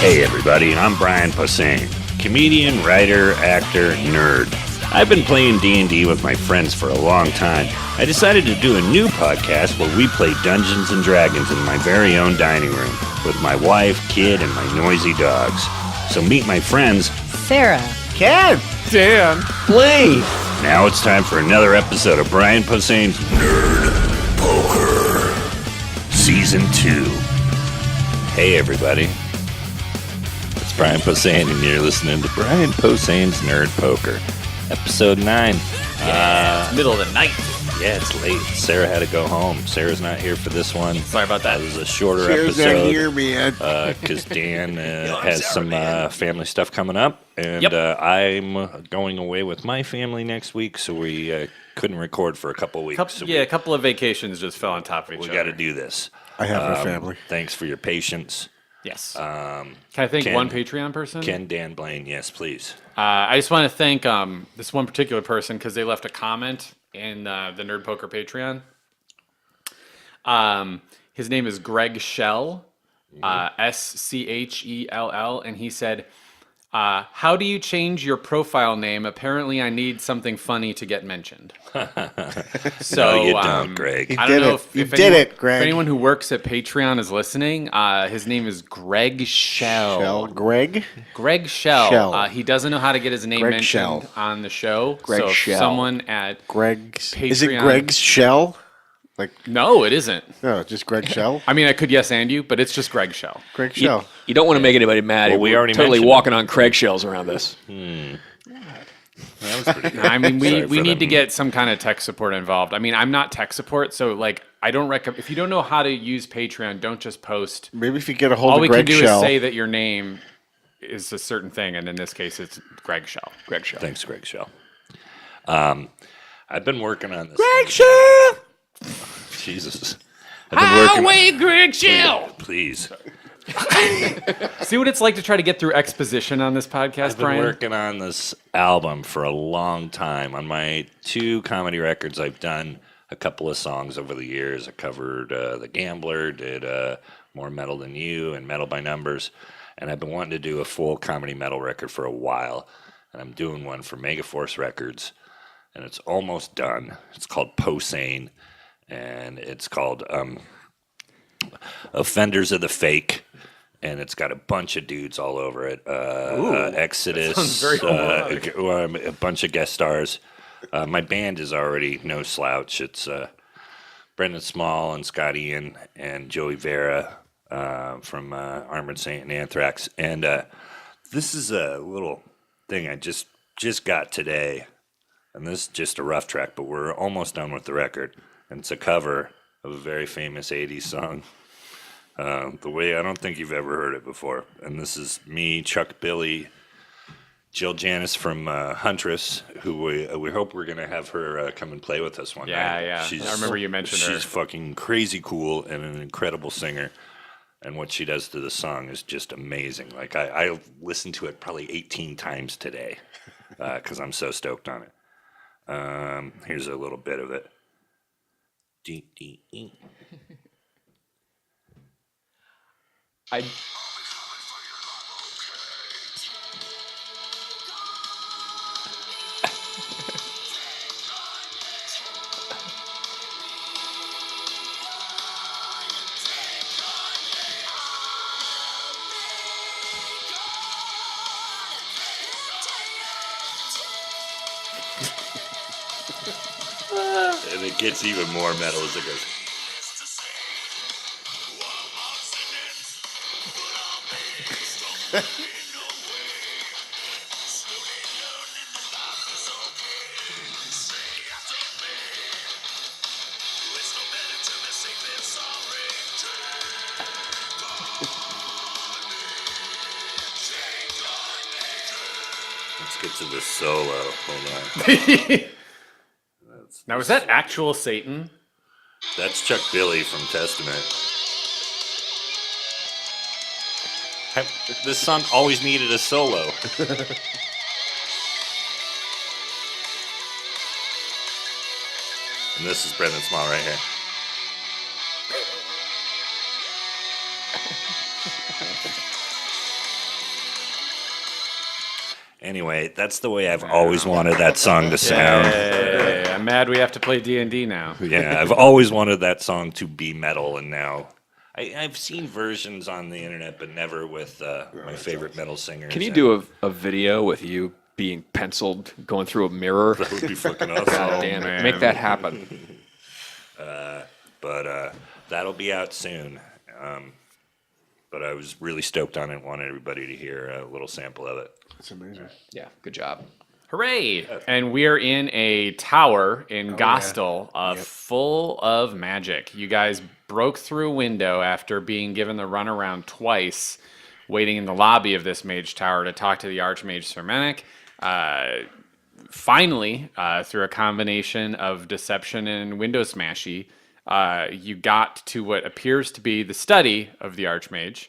Hey everybody, I'm Brian Posehn, comedian, writer, actor, nerd. I've been playing D&D with my friends for a long time. I decided to do a new podcast where we play Dungeons & Dragons in my very own dining room with my wife, kid, and my noisy dogs. So meet my friends, Sarah, Ken, Dan, Lee. Now it's time for another episode of Brian Posehn's Nerd Poker, Season 2. Hey everybody, it's Brian Posehn and you're listening to Brian Posehn's Nerd Poker, Episode 9. It's middle of the night. Yeah, it's late. Sarah had to go home. Sarah's not here for this one. Sorry about that. This is a shorter Sarah's episode. not here, man. Because Dan has some family stuff coming up, and I'm going away with my family next week, so we couldn't record for a couple of weeks. A couple of vacations just fell on top of each other. We got to do this. I have a family. Thanks for your patience. Yes. Can I thank one Patreon person? Ken, Dan, Blaine, yes, please. I just want to thank this one particular person because they left a comment in the Nerd Poker Patreon. His name is Greg Schell, Schell, and he said, how do you change your profile name? Apparently, I need something funny to get mentioned. So, no, you don't, Greg. I don't know if Greg. If anyone who works at Patreon is listening, his name is Greg Schell. Greg? Greg Schell. Schell. He doesn't know how to get his name Greg mentioned Schell. on the show. Greg so if Schell. someone at Greg's. Patreon. Is it Greg's Shell? No, it isn't. No, just Greg Shell? I mean, I could yes and you, but it's just Greg Schell. Greg Shell. You don't want to make anybody mad. Well, we already totally mentioned walking on Craig shells around this. That was pretty good. I mean, Sorry we for need them. to get some kind of tech support involved. I mean, I'm not tech support, so like I don't recommend. If you don't know how to use Patreon, don't just post. Maybe if you get a hold All of we Greg can do Shell. is say that your name is a certain thing, and in this case, it's Greg Schell. Greg Schell. Thanks, Greg Schell. I've been working on this. Greg Shell! Jesus. I've been working. Greg Schell. Please. See what it's like to try to get through exposition on this podcast, I've been Brian? working on this album for a long time. On my 2 comedy records, I've done a couple of songs over the years. I covered The Gambler, did More Metal Than You, and Metal by Numbers. And I've been wanting to do a full comedy metal record for a while. And I'm doing one for Megaforce Records. And it's almost done. It's called Posehn. And it's called Offenders of the Fake. And it's got a bunch of dudes all over it. Exodus, sounds very homoerotic. a bunch of guest stars. My band is already no slouch. It's Brendan Small and Scott Ian and Joey Vera from Armored Saint and Anthrax. And this is a little thing I just got today. And this is just a rough track, but we're almost done with the record. And it's a cover of a very famous 80s song. The way I don't think you've ever heard it before. And this is me, Chuck Billy, Jill Janis from Huntress, who we hope we're going to have her come and play with us one night. Yeah. I remember you mentioned her. She's fucking crazy cool and an incredible singer. And what she does to the song is just amazing. Like, I listened to it probably 18 times today because I'm so stoked on it. Here's a little bit of it. I And it gets even more metal as it goes. Let's get to the solo. Hold on. Now, is that actual Satan? That's Chuck Billy from Testament. This song always needed a solo. And this is Brendan Small right here. Anyway, that's the way I've always wanted that song to sound. Hey, I'm mad we have to play D&D now. Yeah, I've always wanted that song to be metal, and now I've seen versions on the internet, but never with my favorite metal singers. Can you do a video with you being penciled, going through a mirror? That would be fucking awesome. God damn it. man. Make that happen. But that'll be out soon. But I was really stoked on it and wanted everybody to hear a little sample of it. That's amazing. Yeah, good job. Hooray! And we are in a tower in Gostel, full of magic. You guys broke through a window after being given the runaround twice, waiting in the lobby of this mage tower to talk to the Archmage Sermenic. Finally, through a combination of deception and window smashy, you got to what appears to be the study of the Archmage.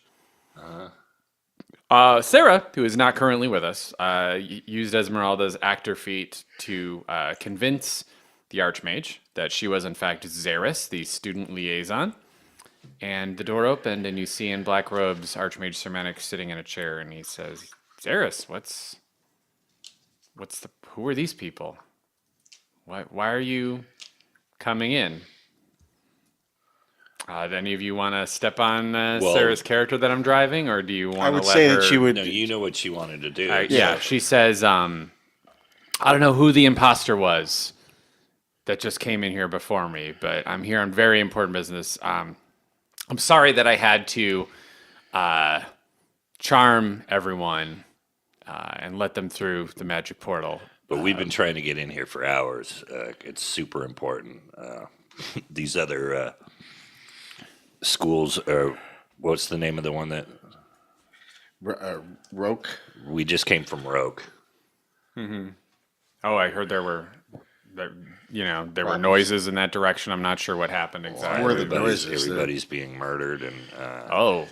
Sarah, who is not currently with us, used Esmeralda's actor feat to convince the Archmage that she was in fact Xeris, the student liaison. And the door opened, and you see in black robes Archmage Sermenic sitting in a chair, and he says, "Xeris, who are these people? Why are you coming in?" Do any of you want to step on Sarah's character that I'm driving, or do you want to let her... I would say that she would. No, you know what she wanted to do. Yeah, she says, I don't know who the imposter was that just came in here before me, but I'm here on very important business. I'm sorry that I had to charm everyone and let them through the magic portal. But we've been trying to get in here for hours. It's super important. These other schools are... What's the name of the one that... Roke. We just came from Roke. Oh, I heard there were noises in that direction. I'm not sure what happened exactly. Where the noises? Everybody's being murdered, and Oh.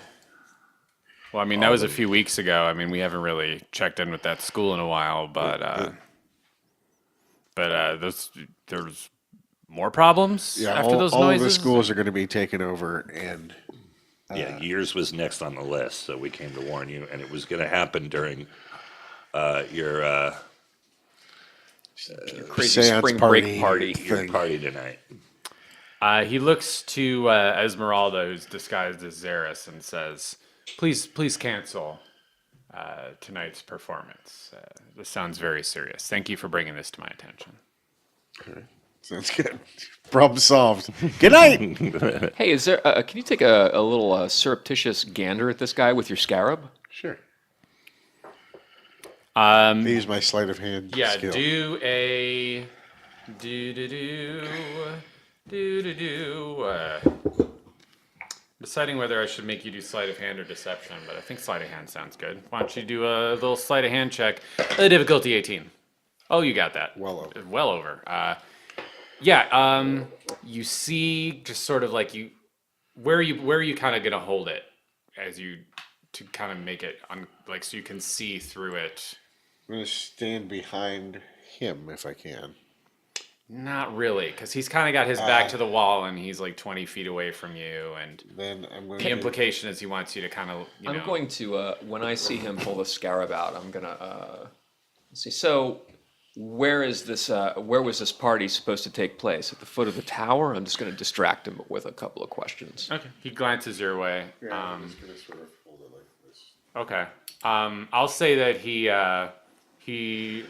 Well, I mean, that was a few weeks ago. I mean, we haven't really checked in with that school in a while, but there's more problems Yeah, after those all of noises. the schools are going to be taken over, and yeah, yours was next on the list, so we came to warn you, and it was going to happen during your Crazy seance spring party break party. your thing. party tonight. He looks to Esmeralda, who's disguised as Xeris, and says, Please cancel tonight's performance. This sounds very serious. Thank you for bringing this to my attention." Sounds good. Problem solved. Good night. Hey, is there? Can you take a little surreptitious gander at this guy with your scarab? Sure. I use my sleight of hand Yeah, skill. do a deciding whether I should make you do sleight of hand or deception, but I think sleight of hand sounds good. Why don't you do a little sleight of hand check? Difficulty 18. Oh, you got that. Well over. Well over. You see just sort of like where are you kind of gonna hold it as you to kind of make it so you can see through it. I'm going to stand behind him if I can. Not really, because he's kind of got his back to the wall and he's like 20 feet away from you, and Then I'm going the implication is he wants you to kind of, I'm going to when I see him pull the scarab out, I'm gonna let's see. So, where is this? Where was this party supposed to take place? At the foot of the tower? I'm just gonna distract him with a couple of questions. Okay. He glances your way. I'm just going to sort of hold it like this. Okay. I'll say that he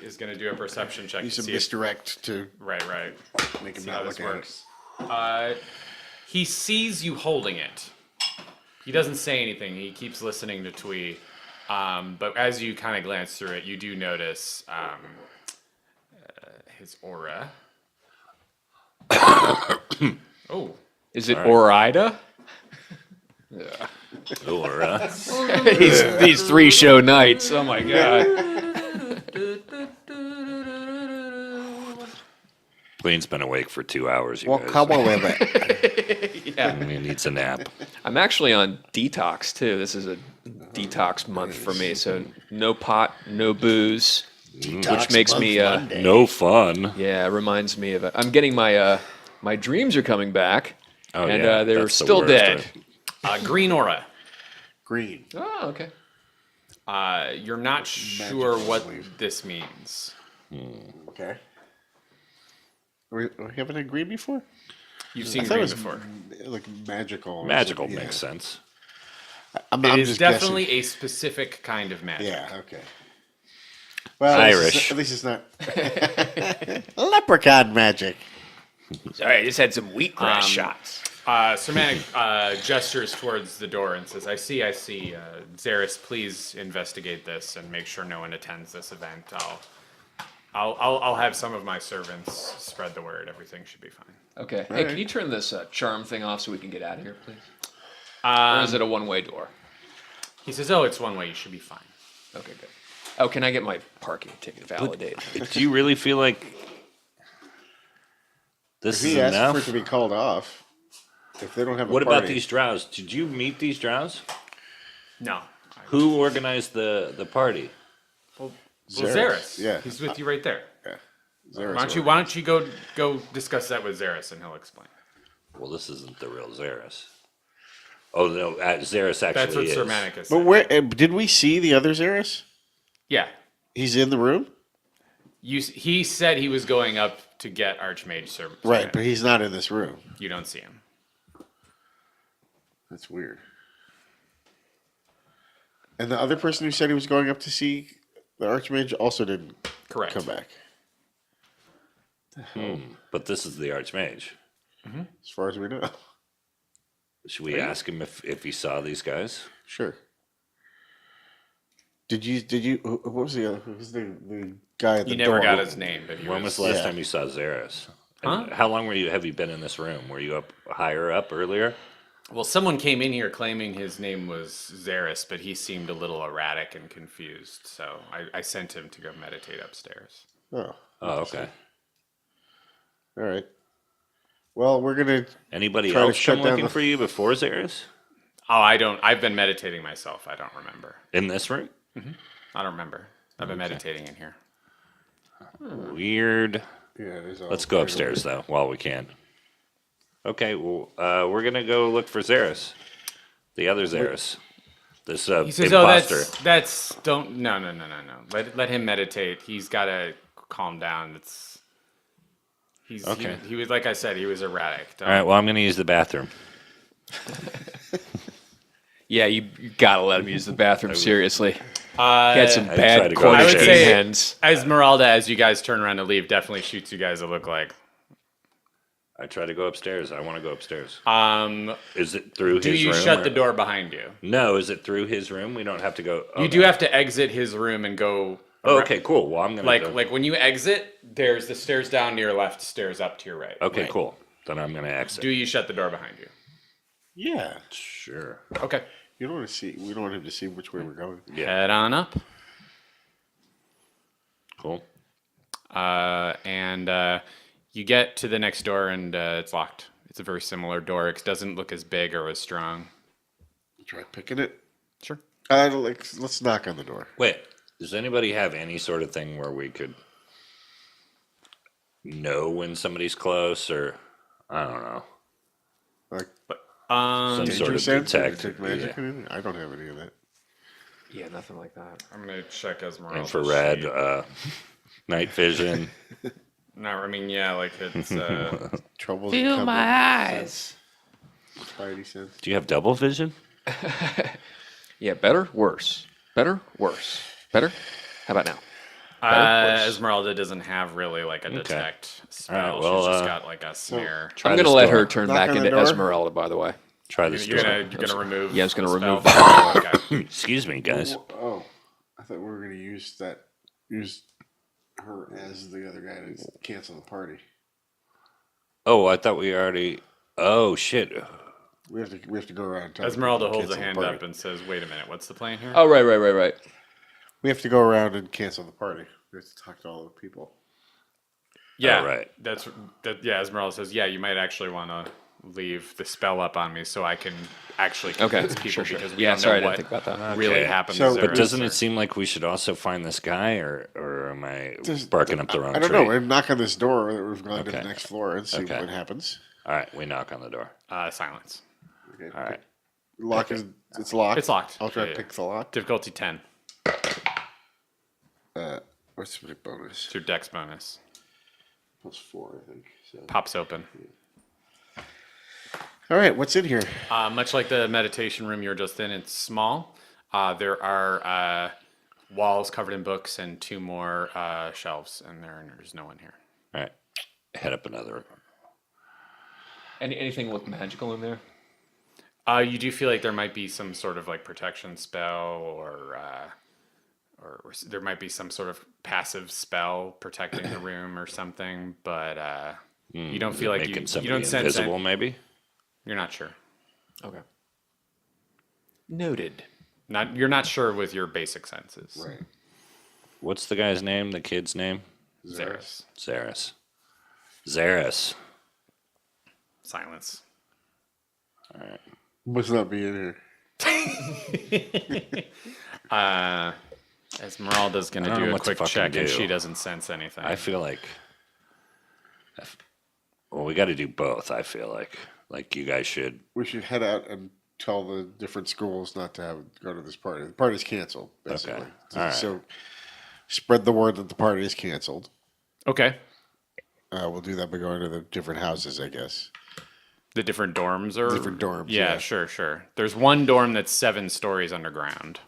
is going to do a perception check Use to a see if, misdirect to right. make him See not how this look at works. He sees you holding it. He doesn't say anything. He keeps listening to Twee. But as you kind of glance through it, you do notice his aura. Oh. Is it Orida? Or These 3 show nights. Oh my god. Queen's been awake for 2 hours. You Well, guys. come on with it. He needs a nap. I'm actually on detox too. This is a detox month for me. So no pot, no booze, which makes me No fun. yeah, it reminds me of it. I'm getting my my dreams are coming back, Oh, and yeah, they're that's the still worst, dead. right? Green aura. Green. Oh, okay. You're not sure what this means. Okay. We haven't agreed before? You've seen I thought green it was before. like magical. or Magical something. makes sense. I'm It is just definitely guessing. a specific kind of magic. Yeah, okay. Well, Irish. At least it's not leprechaun magic. Sorry, I just had some wheatgrass shots. Sir Manic gestures towards the door and says, I see. Xeris, please investigate this and make sure no one attends this event. I'll have some of my servants spread the word. Everything should be fine. Okay. Hey, can you turn this charm thing off so we can get out of here, please? Or is it a one-way door? He says, oh, it's one way. You should be fine. Okay, good. Oh, can I get my parking ticket validated? Do you really feel like this If is he asked enough? for it to be called off, if they don't have a What party, about these drows? Did you meet these drows? No. Who organized the party? Well, Xeris. Xeris. Yeah. He's with you right there. Xeris Why don't you go discuss that with Xeris and he'll explain. Well, this isn't the real Xeris. Oh no, Xeris actually That's what is. Sir Manic is But saying. where did we see the other Xeris? Yeah. He's in the room, He said he was going up to get Archmage Sir right? Manic. But he's not in this room. You don't see him. That's weird. And the other person who said he was going up to see the Archmage also didn't Correct. come back, But this is the Archmage. as far as we know. Should we ask him if he saw these guys? Sure. Did you? What was the other? Who was the guy at the You never door? got his name, but he When was was. the last Yeah. time you saw Xeris? Huh? And how long have you been in this room? Were you up higher up earlier? Well, someone came in here claiming his name was Xeris, but he seemed a little erratic and confused, so I sent him to go meditate upstairs. Oh, Oh, okay. all right. Well, we're gonna. Anybody Try to else shut come down looking the- for you before Xeris? Oh, I don't. I've been meditating myself. I don't remember. In this room? I don't remember. I've been meditating in here. Weird. Yeah, there's all Let's go upstairs though, while we can. Okay, well, we're gonna go look for Xeris, the other Xeris. This He says, imposter. "Oh, that's don't no. Let him meditate. He's got to calm down. He's Okay. He was like I said. He was erratic. All right, well, I'm gonna use the bathroom. Yeah, you gotta let him use the bathroom seriously. He Uh, had some I tried bad to go corner I would upstairs. king say- hens. Esmeralda, as you guys turn around to leave, definitely shoots you guys a look like. I try to go upstairs. I want to go upstairs. Um, Is it through do his you room? shut or- the door behind you? No, is it through his room? We don't have to go. You do have to exit his room and go. Oh, around- okay, cool. Well, I'm gonna go. Like when you exit, there's the stairs down to your left, stairs up to your right. Okay, Right. cool. Then I'm gonna exit. Do you shut the door behind you? Yeah, Sure. Okay. you don't want to see. We don't want him to see which way we're going. Yeah. Head on up. Cool. And you get to the next door, and it's locked. It's a very similar door. It doesn't look as big or as strong. Try picking it. Sure. Let's knock on the door. Wait, does anybody have any sort of thing where we could know when somebody's close, or I don't know, Like some danger sort of sense, or detect? detect magic. Yeah. or anything? I don't have any of that. Yeah, nothing like that. I'm gonna check Esmeralda. Infrared, night vision. No, I mean yeah, like it's. Troubles. Feel my eyes. Spidey sense. Do you have double vision? Yeah, better, worse. Better, worse. Better? How about now? worse. Esmeralda doesn't have really like a detect spell. All right, well, She's just got like a snare. Try I'm going to this let door. her turn Knock back on the into door. Esmeralda, by the way. Try this You're door. gonna remove. Yeah, I was gonna the remove spell. Okay. Excuse me, guys. Oh, I thought we were going to use her as the other guy to cancel the party. Oh, I thought we already. Oh shit. We have to go around. and tell Esmeralda people to holds a cancel the hand party. up and says, "Wait a minute, what's the plan here?" Oh, right. We have to go around and cancel the party. We have to talk to all the people. Yeah, Oh, right. Yeah, Esmeralda says, "Yeah, you might actually want to leave the spell up on me so I can actually Okay, convince people sure. because we Yeah, don't sorry, I know didn't what think about that. really Okay. happened." So- to But Xeris doesn't or- it seem like we should also find this guy, or am I There's- barking up the wrong I don't tree? know. We're knock on this door that we've gone to Okay. the next floor and see Okay. what happens. All right, we knock on the door. silence? Okay. All right. Lock is it's locked. It's locked. I'll try Yeah, to pick the lock. Difficulty 10. What's my bonus? It's your dex bonus. +4, I think. So. Pops open. All right, what's in here? Much like the meditation room you were just in, it's small. There are walls covered in books and 2 more shelves, and there's no one here. All right. Head up another. Anything look magical in there? You do feel like there might be some sort of like protection spell, or there might be some sort of passive spell protecting the room or something, but you don't feel like Making you somebody don't sense invisible, it. maybe? You're not sure. Okay. Noted. You're not sure with your basic senses. Right. What's the guy's name? The kid's name? Zaris. Zaris. Silence. Must not be in here. Esmeralda's going I to don't know do a what to quick fucking check, and do. she doesn't sense anything. I feel like. Well, we got to do both. I feel like you guys should. We should head out and tell the different schools not to go to this party. The party's canceled, basically. Okay. All right. So spread the word that the party is canceled. Okay. We'll do that by going to the different houses, I guess. The different dorms are Different dorms, Yeah, yeah. sure. There's one dorm that's 7 stories underground.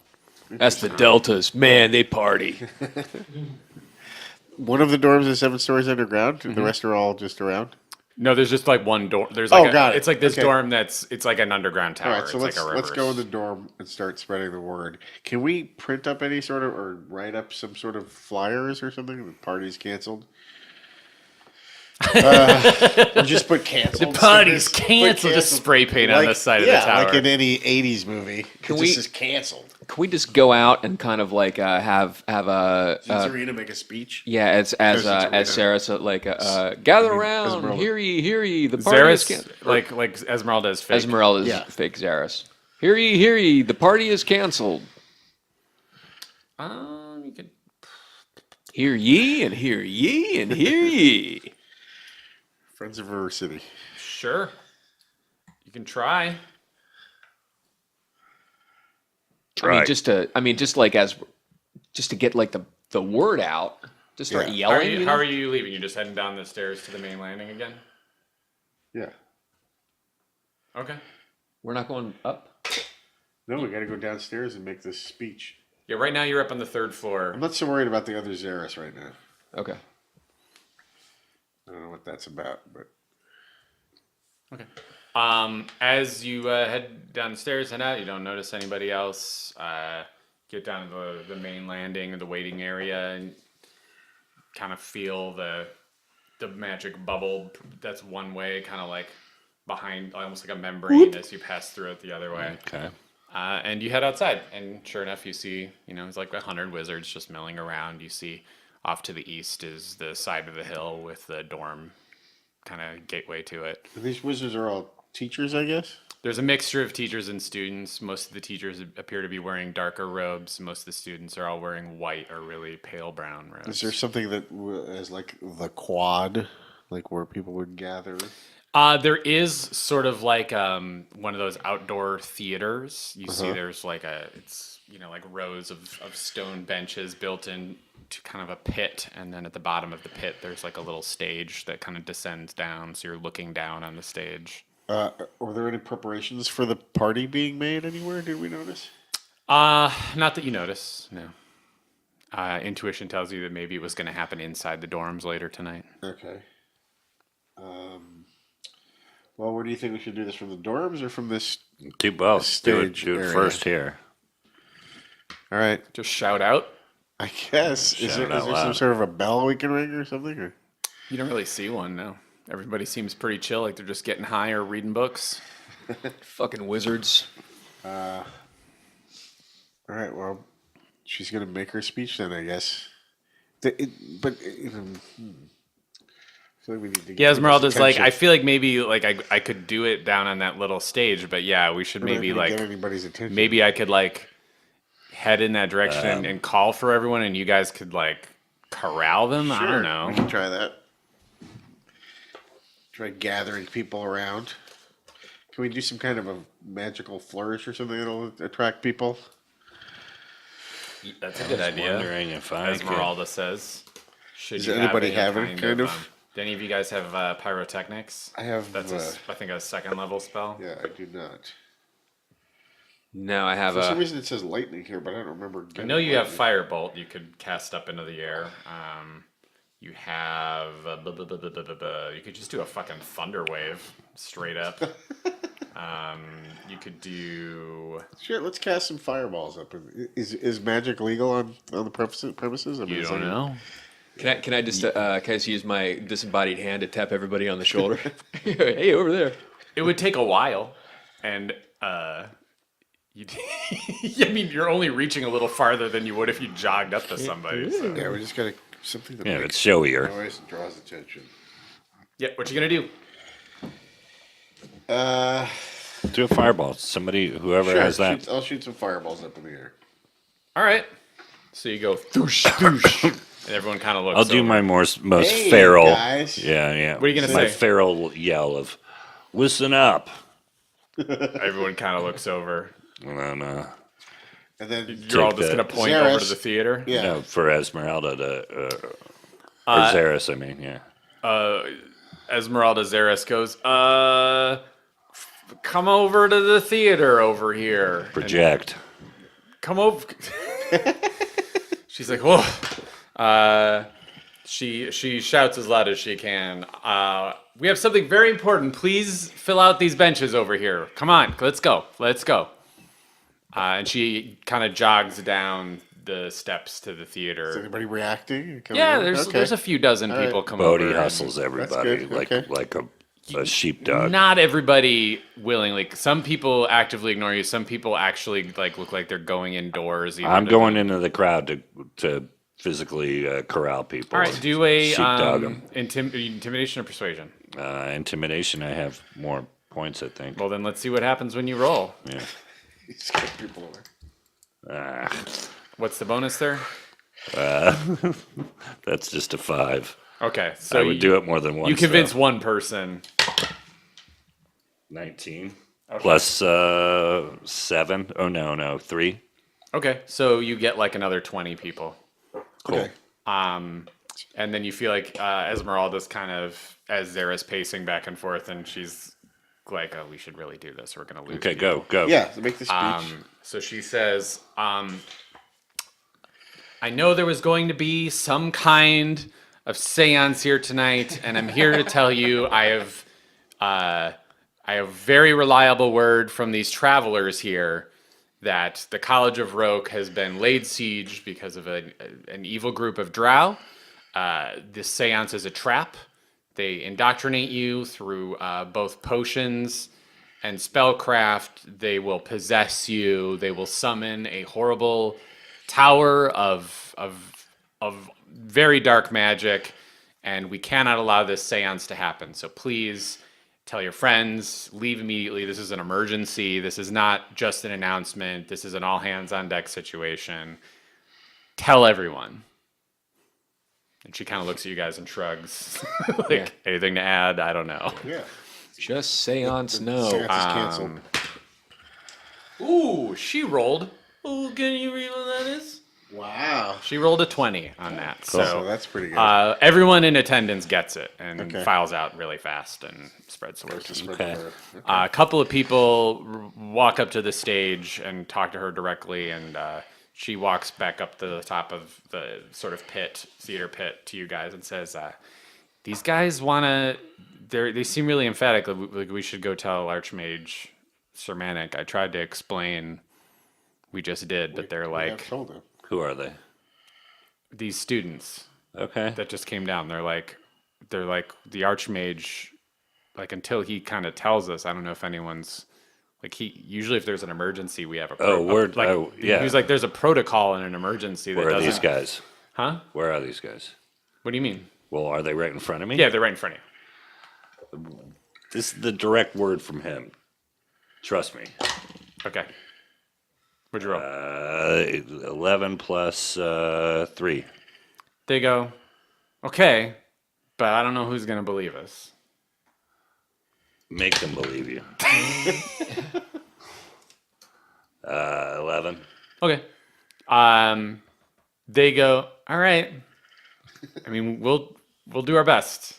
That's the Deltas. Man, they party. One of the dorms is 7 stories underground, and the rest are all just around. No, there's just like one dorm. There's like got it. It's like this Okay. dorm it's like an underground tower. All right, so it's like a let's go in the reverse. dorm and start spreading the word. Can we print up any sort of, or write up some sort of flyers or something? The party's canceled. Or just put canceled. The party's stickers. Put canceled. Just spray paint on the side of the tower. like in any '80s movie. Can This we- is canceled. Can we just go out and kind of like have a Zizarina make a speech. yeah as Sarah said like gather around, Esmeralda. hear ye, the party is Zaris, canceled. like Esmeralda is fake. Esmeralda's Yeah. fake Zaris. Hear ye, the party is canceled. You could. Hear ye and hear ye and hear ye. Friends of River City. Sure. You can try. I mean, just to get like the word out, just start Yeah. How are yelling. you, how are you leaving? You're just heading down the stairs to the main landing again? Yeah. Okay. We're not going up. No, we got to go downstairs and make this speech. Yeah, right now you're up on the 3rd floor. I'm not so worried about the other Zaris right now. Okay. I don't know what that's about, but Okay. As you head downstairs and out, you don't notice anybody else. Get down to the main landing, the waiting area, and kind of feel the magic bubble. That's one way, kind of like behind, almost like a membrane as you pass through it the other way. Okay. And you head outside, and sure enough, you see, it's like 100 wizards just milling around. You see off to the east is the side of the hill with the dorm kind of gateway to it. these wizards are all teachers, I guess. There's a mixture of teachers and students. Most of the teachers appear to be wearing darker robes. Most of the students are all wearing white or really pale brown robes. Is there something that is like the quad, like where people would gather? There is sort of like one of those outdoor theaters. You see there's like like rows of stone benches built in to kind of a pit, and then at the bottom of the pit there's like a little stage that kind of descends down, so you're looking down on the stage. Were there any preparations for the party being made anywhere? Did we notice? Not that you notice, no. Intuition tells you that maybe it was going to happen inside the dorms later tonight. Okay. Well, where do you think we should do this? From the dorms or from this? Do both. Stage Do it area. first here. All right. Just shout out. I guess. Is there out some loud. sort of a bell we can ring or something? Or? You don't really see one, no. Everybody seems pretty chill, like they're just getting high or reading books. Fucking wizards. All right. Well, she's gonna make her speech then, I guess. I feel like we need to. Yeah, get Esmeralda's people's like, I attention. feel like maybe like I could do it down on that little stage, but yeah, we should We're not maybe gonna like get anybody's attention. maybe I could like head in that direction and call for everyone, and you guys could like corral them. I Sure, don't we know. can try that. Try gathering people around. Can we do some kind of a magical flourish or something that'll attract people? That's a good idea. Wondering if I could. Esmeralda says. Should Does you anybody have have any it, kind of? do any of you guys have pyrotechnics? I have. That's I think a second level spell. Yeah, I do not. No, I have For some a. reason, it says lightning here, but I don't remember. I know you have firebolt. You could cast up into the air. You have you could just do a fucking thunder wave straight up. You could do. Sure, let's cast some fireballs up. Is magic legal on the premises? I mean, You is don't that- know. Can I just use my disembodied hand to tap everybody on the shoulder? Hey, over there. It would take a while, and you. I mean, you're only reaching a little farther than you would if you jogged up to somebody. So. Yeah, we just gotta something that Yeah, makes it's showier. noise and draws attention. Yeah, what you gonna do? Do a fireball. Somebody, whoever Sure, has that. I'll shoot some fireballs up in the air. All right. So you go thoosh thoosh, and everyone kind of looks. I'll do over. my most Hey, feral. guys. Yeah, yeah. What are you gonna My say? feral yell of, "Listen up!" Everyone kind of looks over. And then, And then You're all Take just that. gonna point over to Xeris. the theater. yeah, no, for Esmeralda to, or Xeris, I mean, yeah. Esmeralda Zeres goes, come over to the theater over here. Project. Come over. She's like, whoa. She shouts as loud as she can. We have something very important. Please fill out these benches over here. Come on, let's go. Let's go. And she kind of jogs down the steps to the is theater. anybody reacting? Coming Yeah, in? there's Okay. there's a few dozen people come Bodie over. hustles everybody good, like okay. like a sheepdog. Not everybody willingly. Some people actively ignore you. Some people actually look like they're going indoors. Even I'm to going the- into the crowd to physically corral people. All right, do a sheepdog 'em. intimidation or persuasion. Intimidation. I have more points, I think. Well, then let's see what happens when you roll. Yeah. You scare people away. What's the bonus there? That's just a 5. Okay, so I would do it more than once. You convince though. one person. 19 plus 7. Oh no, 3. Okay, so you get like another 20 people. Cool. Okay. And then you feel like Esmeralda's kind of, as Zara's pacing back and forth, and she's like, oh, we should really do this. We're going to lose. Okay, people. go. Yeah, to make the speech. So she says, I know there was going to be some kind of seance here tonight, and I'm here to tell you I have very reliable word from these travelers here that the College of Roke has been laid siege because of an evil group of drow. This seance is a trap. They indoctrinate you through both potions and spellcraft. They will possess you. They will summon a horrible tower of very dark magic, and we cannot allow this seance to happen. So please tell your friends, leave immediately. This is an emergency. This is not just an announcement. This is an all hands on deck situation. Tell everyone. And she kind of looks at you guys and shrugs. Anything to add? I don't know. Yeah. Just seance no. Seance is canceled. Ooh, she rolled. Oh, can you read what that is? Wow. She rolled a 20 on that. So So that's pretty good. everyone in attendance gets it and Okay. files out really fast and spreads the word. Just spread Okay. the word. A couple of people walk up to the stage and talk to her directly, and she walks back up to the top of the sort of theater pit to you guys and says, these guys want to, they seem really emphatic. Like we should go tell Archmage Sir Manic. I tried to explain, we just did, but they're I've like, told him. Who are they? these students Okay. that just came down. They're like the Archmage, like until he kind of tells us, I don't know if anyone's like usually if there's an emergency, we have a yeah. He was like, there's a protocol in an emergency that Where are doesn't. these guys? Huh? Where are these guys? What do you mean? Well, are they right in front of me? Yeah, they're right in front of This is the direct word from him. Trust me. you. Okay. What'd you roll? 11 plus 3. They go, okay, but I don't know who's gonna believe us. Make them believe you. 11. Okay. They go, all right. I mean, we'll do our best.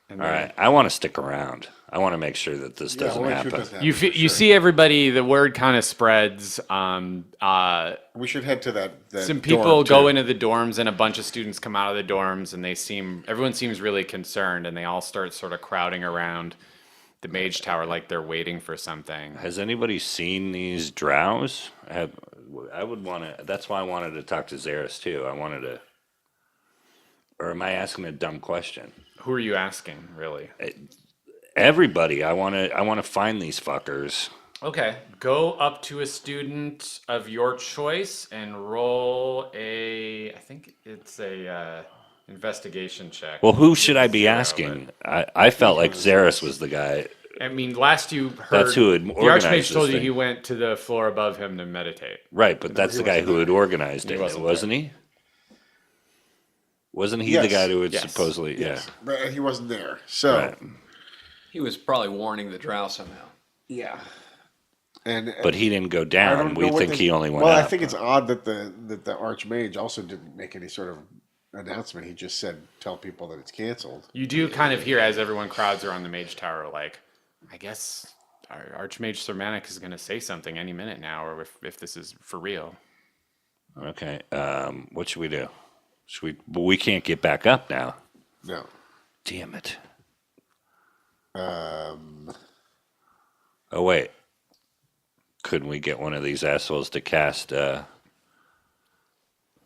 And All right, I want to stick around. I want to make sure that this Yeah, doesn't we'll make sure it happen. doesn't happen You for you sure. see everybody. The word kind of spreads. We should head to that Some dorm, people go too. into the dorms, and a bunch of students come out of the dorms, and everyone seems really concerned, and they all start sort of crowding around the mage tower like they're waiting for something. Has anybody seen these drows? I would want to. That's why I wanted to talk to Zaris too. I wanted to. Or am I asking a dumb question? Who are you asking, really? Everybody. I want to find these fuckers. Okay, go up to a student of your choice and roll I think it's a investigation check. Well, who should I be Zero, asking? I felt like Zaris was the guy. I mean, last you heard, That's who had the organized Archmage this told you thing. he went to the floor above him to meditate. Right, but that's the guy who had organized He it, wasn't wasn't he? Wasn't he the Yes. guy who had Yes. supposedly? Yes, but he wasn't there. So Yeah. Right. He was probably warning the drow somehow. yeah, and But he didn't go I down. don't We know what think the- he only went Well, up. I think it's odd that the Archmage also didn't make any sort of announcement. He just said, "Tell people that it's canceled." You do kind of hear as everyone crowds around the mage tower, like, I guess our Archmage Sermanic is going to say something any minute now, or if this is for real. Okay. What should we do? Should we? But we can't get back up now. No. Damn it. Um, Oh wait. Couldn't we get one of these assholes to cast?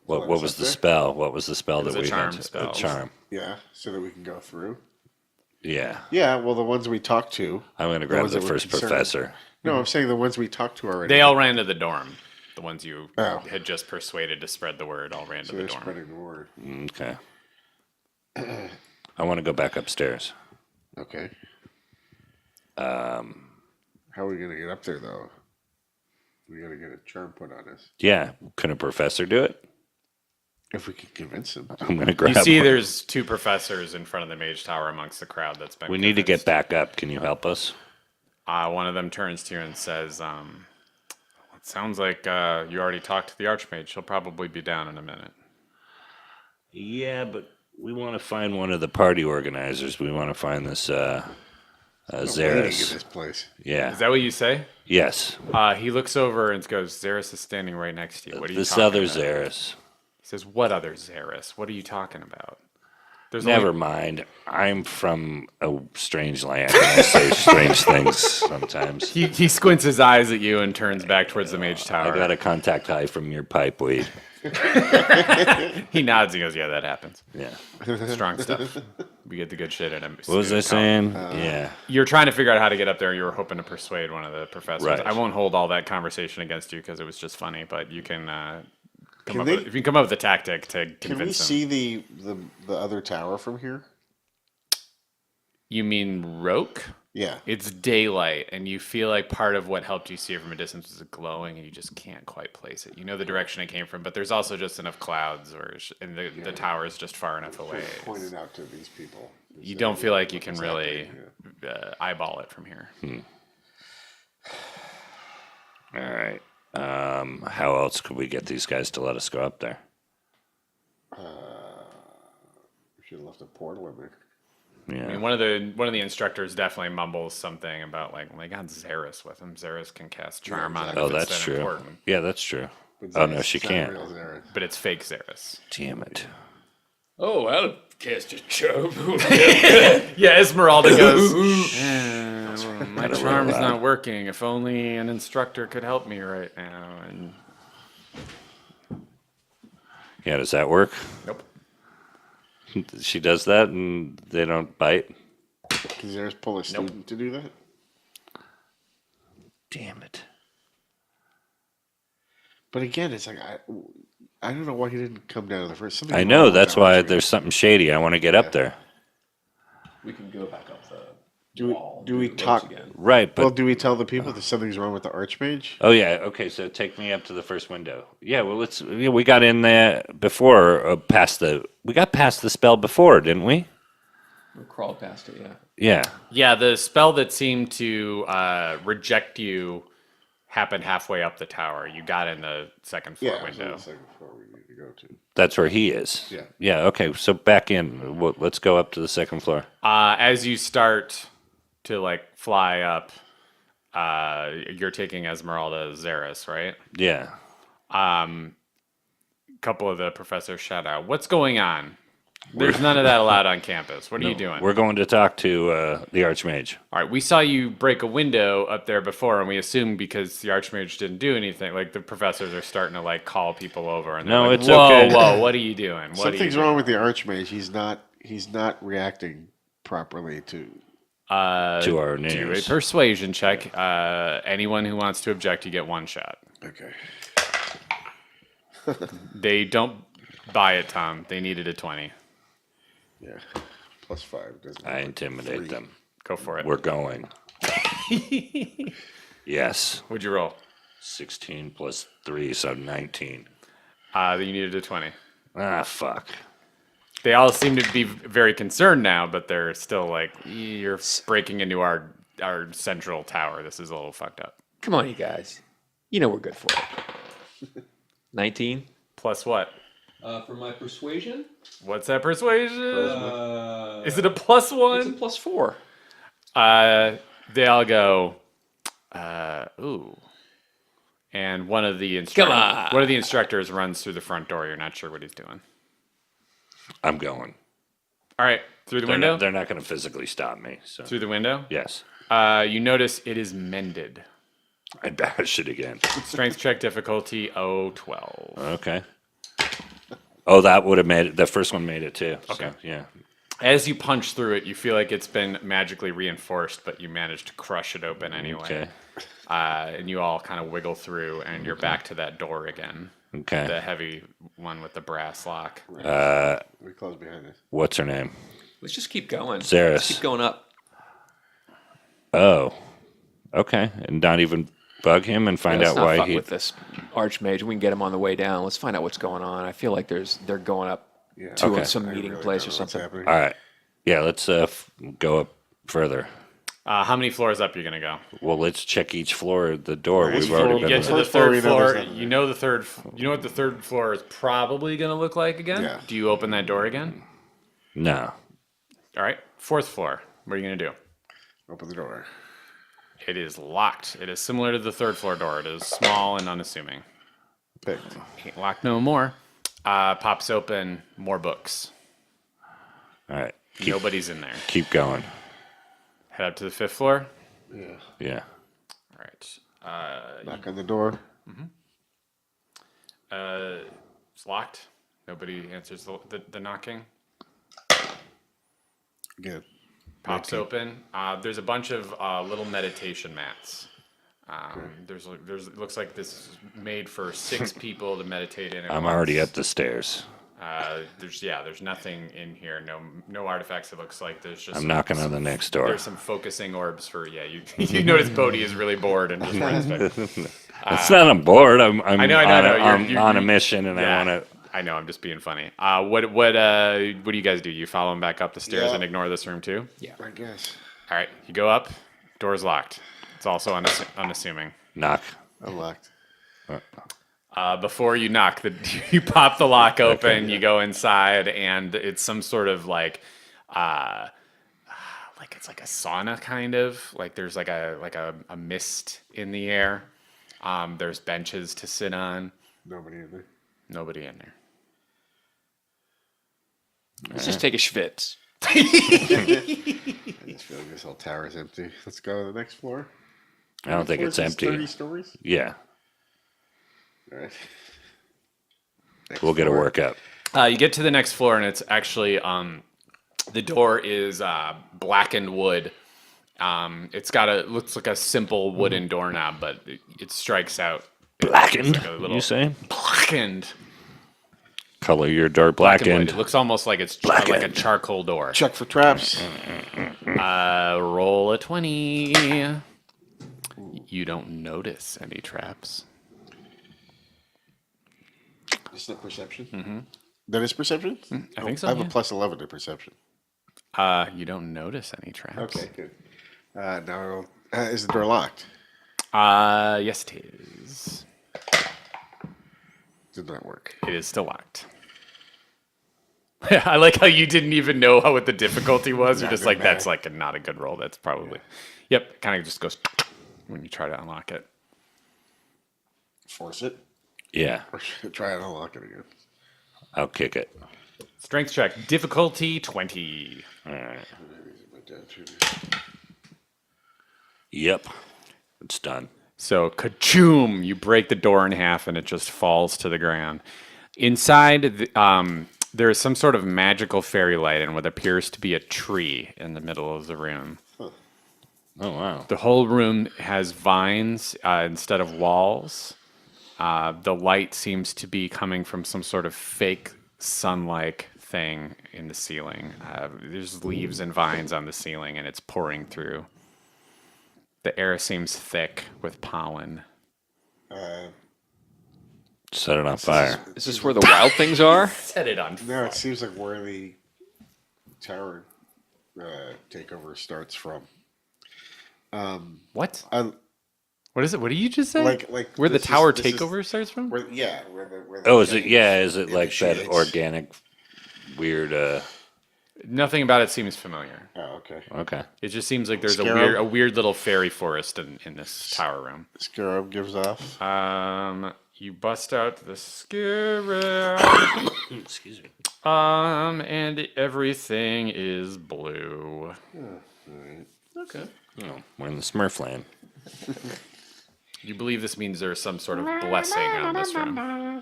What was the spell? What was the spell was that a we charm had? spell. A charm. yeah, so that we can go through. Yeah. Yeah, well, the ones we talked to. I'm gonna grab ones the that we're first concerned- professor. No, I'm saying the ones we talked to already. They all ran to the dorm. The ones you Oh. had just persuaded to spread the word all ran to So the they're dorm. spreading the word. Okay. I want to go back upstairs. Okay. How are we gonna get up there though? We gotta get a charm put on us. Yeah. Can a professor do it? If we can convince him. I'm gonna grab. You see, one. there's two professors in front of the mage tower amongst the crowd that's been. We need to convinced. get back up. Can you help us? One of them turns to you and says, "It sounds like you already talked to the Archmage. He'll probably be down in a minute." Yeah, but we want to find one of the party organizers. We want to find this Waiting in Zaris. this place. Yeah. Is that what you say? Yes. He looks over and goes, "Zaris is standing right next to you. What are you This talking other about?" Zaris. He says, "What other Zaris? What are you talking about?" There's Never only- mind. I'm from a strange land. And I say strange things sometimes. He squints his eyes at you and turns back towards the mage I tower. got a contact high from your pipe weed. He nods and goes, "Yeah, that happens. Yeah. Strong stuff. We get the good shit at him." What was I saying? Yeah. You're trying to figure out how to get up there. You were hoping to persuade one of the professors. Right. I won't hold all that conversation against you because it was just funny. But you can Can they- if you can come up with a tactic to Can we convince them. see the other tower from here? You mean Roke? Yeah. It's daylight, and you feel like part of what helped you see it from a distance is glowing, and you just can't quite place it. You know the direction it came from, but there's also just enough clouds, and the tower is just far enough away. Pointed out to these people. You don't feel like you can What's really happening, eyeball it from here. All right. How else could we get these guys to let us go up there? We should have left a portal in there. Yeah. I mean, one of the instructors definitely mumbles something about like, well, they got Zaris with him. Zaris can cast charm on him. Oh, if it's that's that true. important. Yeah, that's true. But Oh, no, Zaris she is not can't. real Zaris. But it's fake Zaris. Damn it. Oh, I'll cast a charm. Yeah, Esmeralda goes, my Kinda charm's loud. not working. If only an instructor could help me right now. And Yeah, does that work? nope. She does that and they don't bite? Can Zaris pull a student to do that? Damn it. But again, it's like I don't know why he didn't come down to the first. I know, that's why there's something shady. I want to get up there. We can go back up the Do we- wall. do we the ropes talk- again? Right, but Well, do we tell the people that something's wrong with the Archmage? oh yeah, okay. So take me up to the first window. Yeah, well, we got in there before, we got past the spell before, didn't we? We crawled past it, yeah. Yeah. Yeah, the spell that seemed to reject you happened halfway up the tower. You got in the second floor Yeah, it's on window. the second floor we need to go to. That's where he is. Yeah. Yeah. Okay. So back in. Let's go up to the second floor. As you start to like fly up, you're taking Esmeralda Zaris, right? Yeah. A couple of the professors shout out, "What's going on? There's none of that allowed on campus. What are you doing?" We're going to talk to the Archmage. All right, we saw you break a window up there before, and we assumed because the Archmage didn't do anything, like the professors are starting to like call people over, and they're No, like, it's whoa, okay. whoa, what are you doing? What are you Something's doing? wrong with the Archmage. He's not reacting properly to. To our Do a news. persuasion check. Anyone who wants to object, you get one shot. Okay. They don't buy it, Tom. They needed a 20. Yeah. +5. Doesn't I matter. intimidate 3. them. Go for it. We're going. Yes. What'd you roll? 16 plus 3, so 19. You needed a 20. Ah, fuck. They all seem to be very concerned now, but they're still like, you're breaking into our central tower. This is a little fucked up. Come on, you guys. You know we're good for it. 19. Plus what? For my persuasion, What's that persuasion? Is it a plus it's a one? +4. They all go, ooh. And one of the Come on. one of the instructors runs through the front door. You're not sure what he's doing. I'm going. All right, through the window. They're not going to physically stop me. So Through the window. yes, You notice it is mended. I bash it again. Strength check difficulty 012. Okay. Oh, that would have made it. The first one made it too. Okay. So, yeah. As you punch through it, you feel like it's been magically reinforced, but you managed to crush it open anyway. Okay. And you all kind of wiggle through, and you're back to that door again. Okay. The heavy one with the brass lock. We close behind us. What's her name? Let's just keep going. Zaris. Let's keep going up. Oh. Okay. And not even bug him and find Let's out not why fuck he. with this Archmage. We can get him on the way down. Let's find out what's going on. I feel like they're going up to Okay. some I meeting really place don't or know what's something. happening. All right. Yeah. Let's go up further. How many floors up are you going to go? Well, let's check each floor of the door. Each We've already floor- You been get there. to the First floor, third we know floor. there's nothing. You know what the third floor is probably going to look like again? Yeah. Do you open that door again? No. All right. Fourth floor. What are you going to do? Open the door. It is locked. It is similar to the third floor door. It is small and unassuming. Picked. Can't lock no more. Pops open. More books. All right. Nobody's in there. Keep going. Head up to the fifth floor. Yeah. Yeah. All right. Knock on the door. It's locked. Nobody answers the knocking. Again. Pops open. There's a bunch of little meditation mats. There's it looks like this is made for 6 people to meditate in. I'm already at the stairs. There's nothing in here. No artifacts. It looks like there's just. I'm knocking on the next door. There's some focusing orbs for you. You notice Bodhi is really bored and just runs back. It's not I'm bored. I'm I know. I'm on a mission and I want to. I know. I'm just being funny. What do you guys do? You follow him back up the stairs Yeah. and ignore this room too? I guess. All right. You go up. Door's locked. It's also unassuming. Knock. Unlocked. Before you knock, you pop the lock open. You go inside, and it's some sort of like it's like a sauna kind of. Like there's like a mist in the air. There's benches to sit on. Nobody in there. Nobody in there. Let's just take a schwitz. I just feel like this whole tower is empty. Let's go to the next floor. I don't think it's Floors is empty. 30 stories? Yeah. All right. Next We'll get a floor. workout. You get to the next floor, and it's actually the door is blackened wood. It's got looks like a simple wooden doorknob, but it strikes out. Blackened. It's like a little- You say? Blackened. Color your door Wood. blackened. It looks almost like it's like a charcoal door. Check for traps. Roll a 20. You don't notice any traps. Is that perception? Mm-hmm. That is perception? I think so. I have yeah. a +11 to perception. You don't notice any traps. Okay, good. Now, is the door locked? Yes, it is. Did not work. It is still locked. I like how you didn't even know what the difficulty was. You're just like, that's like not a good roll. That's probably. Yeah. Yep. Kind of just goes when you try to unlock it. Force it? Yeah, Or should I try and unlock it again? I'll kick it. Strength check. Difficulty 20. All right. Yep, it's done. So, ka-choom! You break the door in half and it just falls to the ground. Inside, there is some sort of magical fairy light and what appears to be a tree in the middle of the room. Oh, wow. The whole room has vines instead of walls. The light seems to be coming from some sort of fake sun-like thing in the ceiling. There's leaves and vines on the ceiling, and it's pouring through. The air seems thick with pollen. Set it on fire. Is this where the wild things are? Set it on No, it seems like where the tower takeover starts from. What? I, What is it? What did you just say? like where the this is- tower this is- takeover starts from? Where the Oh, is it? Yeah, is it like that initiates. organic, weird? Nothing about it seems familiar. Oh, okay. Okay. It just seems like there's Scarab? a weird little fairy forest in this tower room. Scarab gives off. You bust out the scarab. Excuse me. And everything is blue. Okay. Oh, we're in the Smurf land. You believe this means there's some sort of blessing on this room.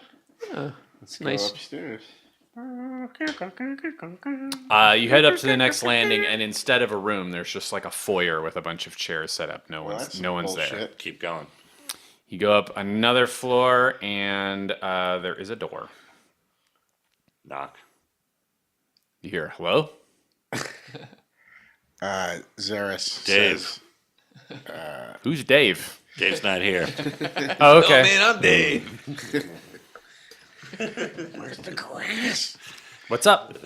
It's nice. Upstairs. You head up to the next landing, and instead of a room, there's just like a foyer with a bunch of chairs set up. No one's there. Bullshit. Keep going. You go up another floor, and there is a door. Knock. You hear hello? Zeris Dave. says, Who's Dave? Dave's not here. Oh, okay. Oh, man, I'm Dave. "Where's the grass?" What's up?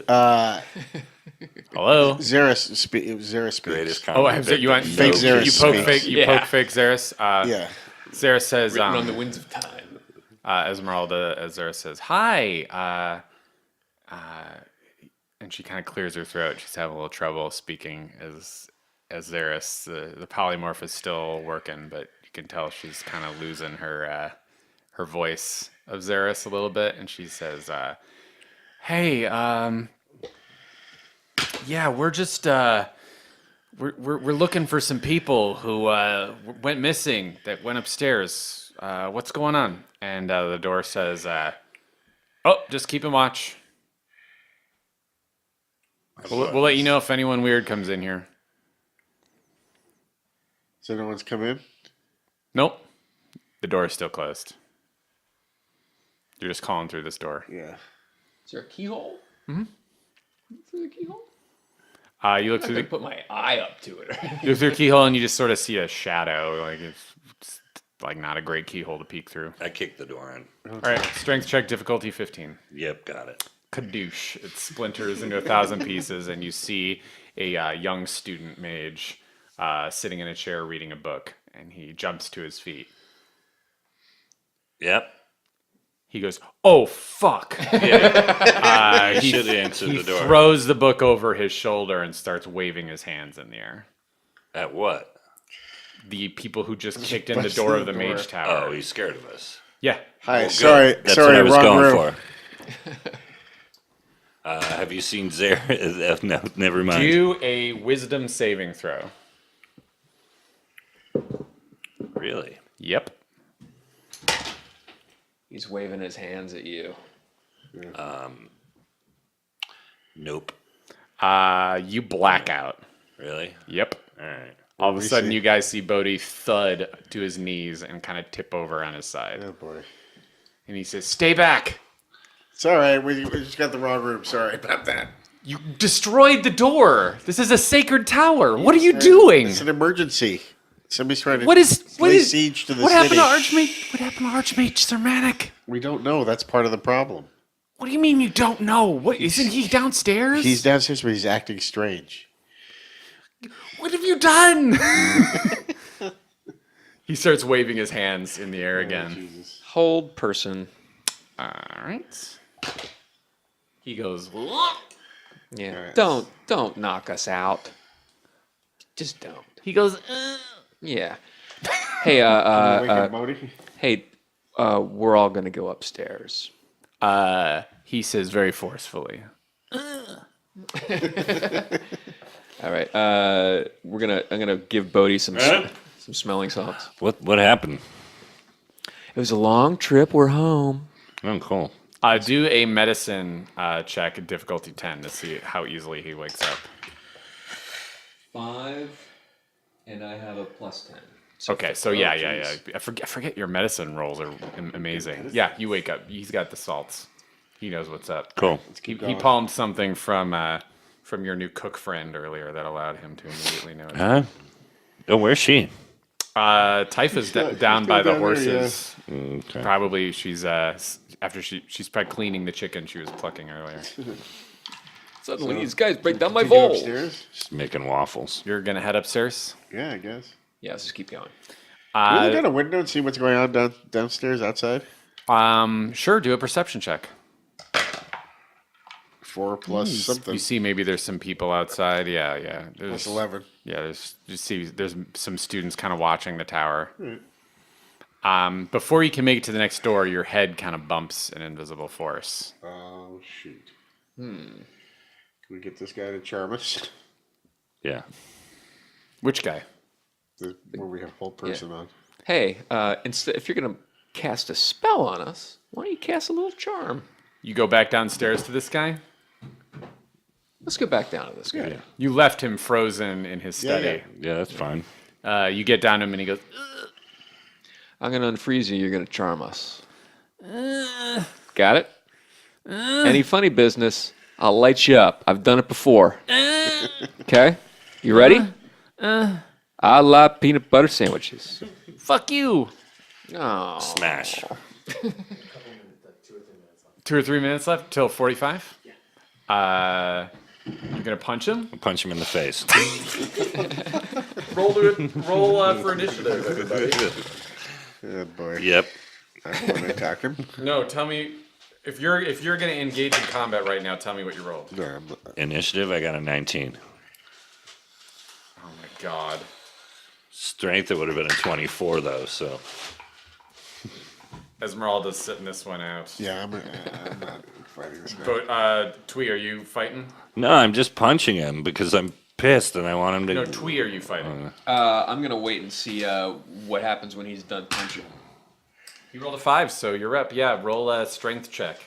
Hello. Zeris speaks. Greatest Oh, comedy I'm sorry, you want Fake Xeris you poke speaks. fake you Yeah. poke fake Xeris. Yeah. Xeris says Written on the winds of time. Esmeralda Xeris says hi. And she kind of clears her throat. She's having a little trouble speaking as Xeris. The polymorph is still working, but you can tell she's kind of losing her voice of Xeris a little bit. And she says, "Hey, yeah, we're just we're looking for some people who went missing that went upstairs. What's going on?" And the door says, "Oh, just keeping watch. We'll let you know if anyone weird comes in here." So no one's come in? Nope, the door is still closed. You're just calling through this door. Yeah. Is there a keyhole? Through the keyhole? You look I'm through gonna the put my eye up to it. you look through the keyhole and you just sort of see a shadow. Like it's like not a great keyhole to peek through. I kicked the door in. All right, strength check, difficulty 15. Yep, got it. Kadoosh! It splinters into 1,000 pieces, and you see a young student mage sitting in a chair reading a book, and he jumps to his feet. Yep. He goes, "Oh fuck!" I should have answered He the door. throws the book over his shoulder and starts waving his hands in the air. At what? The people who just kicked in the door of the mage tower. Oh, he's scared of us. Yeah. Hi. Good. Sorry. That's sorry. what I was Wrong going room. for. Have you seen Zara? No, never mind. Do a wisdom saving throw. Really? Yep. He's waving his hands at you. Nope. You black out. Really? Yep. All right. All of a me sudden, see. you guys see Bodhi thud to his knees and kind of tip over on his side. Oh boy. And he says, "Stay back! It's all right. We just got the wrong room. Sorry about that. You destroyed the door. This is a sacred tower. What are you doing? It's an emergency. Somebody's trying to What is lay siege to the what city. happened to Archmage? What happened to Archmage Sermanic? We don't know. That's part of the problem. What do you mean you don't know? What isn't he downstairs? He's downstairs, but he's acting strange. What have you done? He starts waving his hands in the air Oh, again. Jesus. Hold person. All right. He goes, Yeah. Alright. Don't knock us out. Just don't. he goes, Yeah. Hey, Wake up, Bodhi. hey, we're all gonna go upstairs. he says very forcefully. All right. I'm gonna give Bodhi some smelling salts. What happened? It was a long trip. We're home. Oh, cool. Do a medicine check, difficulty 10, to see how easily he wakes up. 5, and I have a +10. Okay, so yeah. I forget your medicine rolls are amazing. Yeah, you wake up. He's got the salts. He knows what's up. Cool. He palmed something from your new cook friend earlier that allowed him to immediately know. Huh? Oh, where's she? Typha's down by the down there, horses. Okay. Probably she's after she's probably cleaning the chicken she was plucking earlier. Suddenly, these guys break down my Did you go bowl. upstairs? Just making waffles. You're gonna head upstairs. Yeah, I guess. Yeah, let's just keep going. Can we look out a window and see what's going on downstairs outside? Sure. Do a perception check. 4 plus something. You see, maybe there's some people outside. Yeah. Plus 11. Yeah, there's some students kind of watching the tower. Right. Before you can make it to the next door, your head kind of bumps an invisible force. Oh, shoot. Can we get this guy to charm us? Yeah. Which guy? Where we have whole person on. Hey, instead, if you're gonna cast a spell on us, why don't you cast a little charm? You go back downstairs to this guy? Let's go back down to this guy. Yeah. You left him frozen in his study. Yeah, that's fine. You get down to him and he goes, I'm gonna unfreeze you. You're gonna charm us. Got it? Any funny business, I'll light you up. I've done it before. Okay? You ready? I like peanut butter sandwiches. fuck you. Oh. Smash. 2 or 3 minutes left till 45? Yeah. You're going to punch him? Punch him in the face. Roll for initiative, everybody. Good boy. Yep. I want to attack him. No, tell me, if you're going to engage in combat right now, tell me what you rolled. No, I'm not. Initiative, I got a 19. Oh my god. Strength, it would have been a 24, though, so. Esmeralda's sitting this one out. Yeah, I'm not fighting this guy. But, Twee, are you fighting? No, I'm just punching him because I'm pissed and I want him to. No, Twee, are you fighting? I'm gonna wait and see what happens when he's done punching. You rolled a 5, so you're up. Yeah, roll a strength check.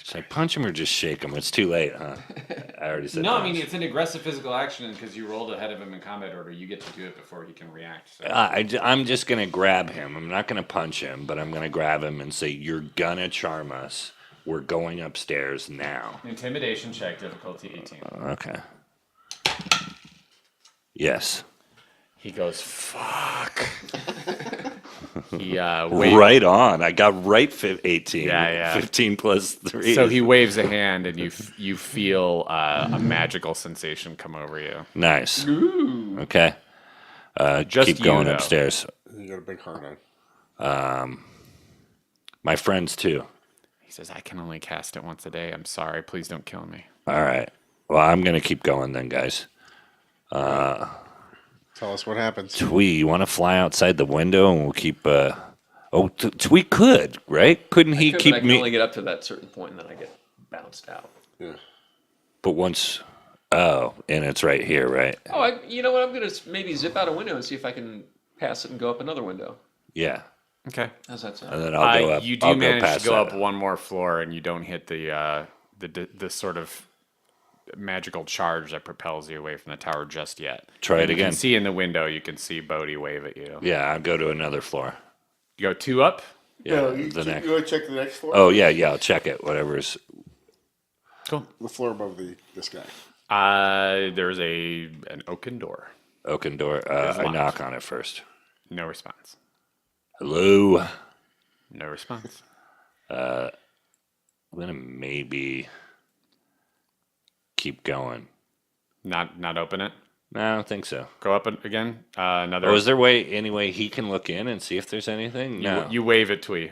Should I punch him or just shake him? It's too late, huh? I already said No, I punch. mean, it's an aggressive physical action because you rolled ahead of him in combat order. You get to do it before he can react. So. I'm just going to grab him. I'm not going to punch him, but I'm going to grab him and say, "You're going to charm us. We're going upstairs now." Intimidation check, difficulty 18. Okay. Yes. He goes, fuck. He waves. Right on. I got right 18. Yeah. 15 plus 3. So he waves a hand, and you feel a magical sensation come over you. Nice. Ooh. Okay. Just keep you, going though. upstairs. You got a big heart on. My friends, too. He says, I can only cast it once a day. I'm sorry. Please don't kill me. All right. Well, I'm going to keep going then, guys. Tell us what happens. Twee, you want to fly outside the window and we'll keep... Twee could, right? Couldn't he keep I can me... only get up to that certain point, and then I get bounced out. Yeah. But once... Oh, and it's right here, right? Oh, you know what? I'm gonna maybe zip out a window and see if I can pass it and go up another window. Yeah. Okay. How's that sound? And then I'll go up. You do I'll manage past to go that. up one more floor, and you don't hit the sort of magical charge that propels you away from the tower just yet. Try it You again. can see in the window, you can see Bodhi wave at you. Yeah, I'll go to another floor. You go 2 up? Yeah, you the next. want to check the next floor? Oh, yeah, I'll check it. Whatever's... Cool. The floor above this guy. There's an oaken door. Oaken door. I locked. knock on it first. No response. Hello? No response. I'm going to maybe keep going. Not open it? No, I don't think so. Go up again. Another. Oh, is there any way he can look in and see if there's anything? No. You wave at Twee.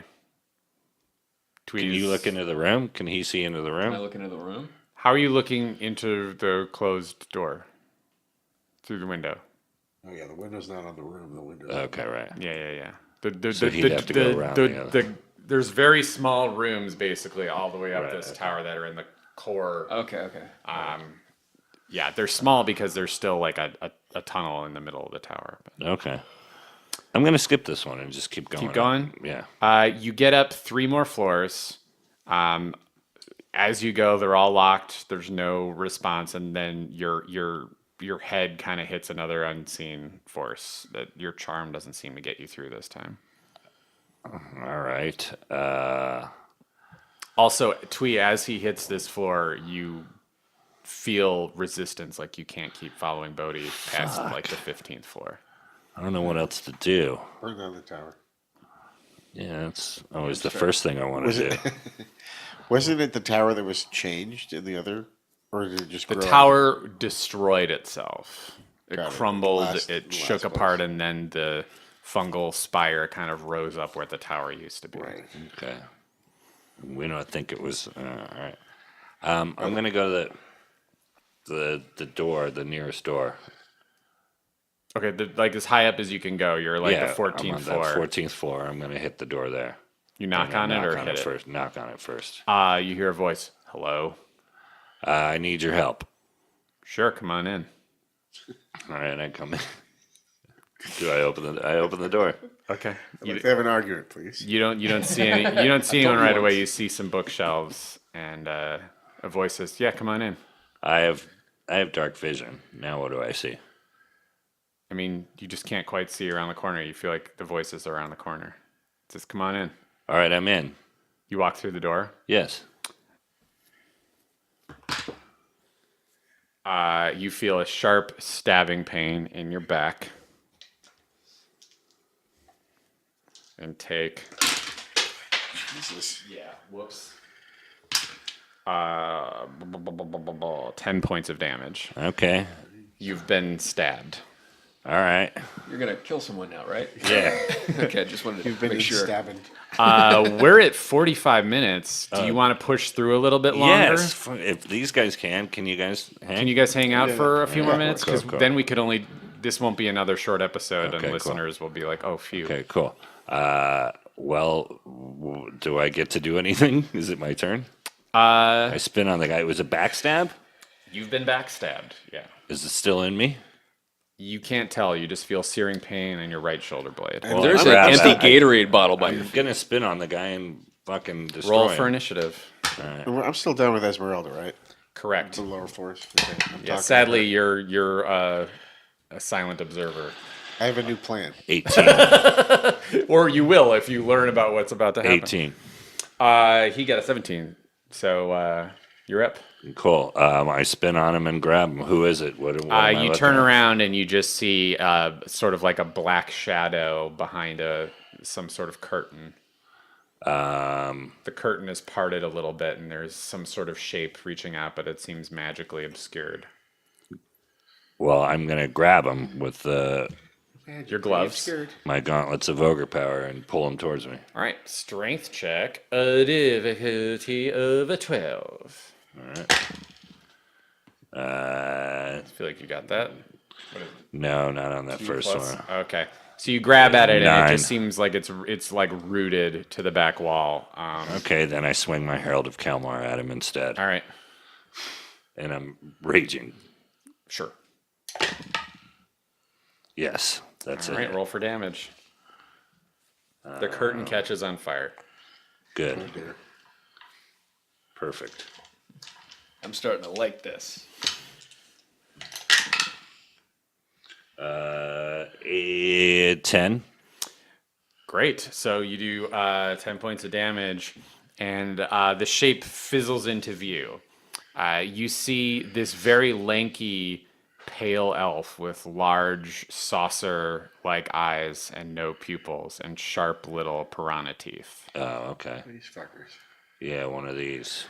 Can you look into the room? Can he see into the Can I room? look into the room? How are you looking into the closed door? Through the window. Oh yeah, the window's not on the room. The window's Okay, right. Yeah. So he'd have to go around the other. There's very small rooms basically all the way up Right, this okay. tower that are in the core. Okay. Yeah, they're small because there's still like a tunnel in the middle of the tower. But. Okay. I'm going to skip this one and just keep going. Keep going? Yeah. You get up 3 more floors. As you go, they're all locked. There's no response, and then your head kind of hits another unseen force that your charm doesn't seem to get you through this time. All right. Also, Twee, as he hits this floor, you feel resistance, like you can't keep following Bodhi past like the 15th floor. I don't know what else to do. burn down the tower. Yeah, that's always the first thing I want to do. Wasn't it the tower that was changed in the other, or did it just The grow? tower destroyed itself. It Got it. crumbled, Last shook place. apart, and then the fungal spire kind of rose up where the tower used to be. Right. Okay. We don't think it was. All right. I'm going to go to the door, the nearest door. Okay, like as high up as you can go. You're like the 14th I'm on floor. that 14th floor. I'm going to hit the door there. You knock on it or hit it? First. Knock on it first. You hear a voice. Hello. I need your help. Sure, come on in. All right, I come in. Do I open the door? Okay. I'd like to have an argument, please. You don't see anyone right away. You see some bookshelves and a voice says, "Yeah, come on in." I have dark vision. Now what do I see? I mean, you just can't quite see around the corner. You feel like the voice is around the corner. It says, "Come on in." All right, I'm in. You walk through the door. Yes. You feel a sharp stabbing pain in your back. And take... Jesus. Yeah, whoops. 10 points of damage. Okay. You've been stabbed. All right. You're gonna kill someone now, right? Yeah. Okay, just wanted to You've been make sure. stabbing. We're at 45 minutes. Do you want to push through a little bit longer? Yes. If these guys can you guys hang? Can you guys hang out for a few more Yeah, minutes? cool, Because cool. then we could only... This won't be another short episode, Okay, and cool. listeners will be like, oh, phew. Okay, cool. Well, do I get to do anything? Is it my turn? I spin on the guy. It was a backstab? You've been backstabbed, yeah. Is it still in me? You can't tell. You just feel searing pain in your right shoulder blade. Well, There's I'm an gonna- empty Gatorade bottle by your I'm feet. gonna spin on the guy and fucking destroy Roll him. for initiative. I'm still down with Esmeralda, right? Correct. The lower floors. Okay, I'm Yeah, talking sadly, to her. you're a silent observer. I have a new plan. 18. Or you will if you learn about what's about to happen. 18. He got a 17. So you're up. Cool. I spin on him and grab him. Who is it? What am I You looking turn at? around and you just see sort of like a black shadow behind some sort of curtain. The curtain is parted a little bit and there's some sort of shape reaching out, but it seems magically obscured. Well, I'm gonna grab him with Your gloves. my gauntlets of ogre power and pull him towards me. All right, strength check. A difficulty of a 12. I feel like you got that. No, not on that first Plus? one. Okay. So you grab at it, and it 9. just seems like it's like rooted to the back wall. Okay, then I swing my Herald of Kelmar at him instead. All right. And I'm raging. Sure. Yes, that's All it. right, roll for damage. The curtain catches on fire. Good. Perfect. I'm starting to like this. 10. Great. So you do 10 points of damage, and the shape fizzles into view. You see this very lanky, pale elf with large, saucer-like eyes and no pupils and sharp little piranha teeth. Oh, okay. These fuckers. Yeah, one of these.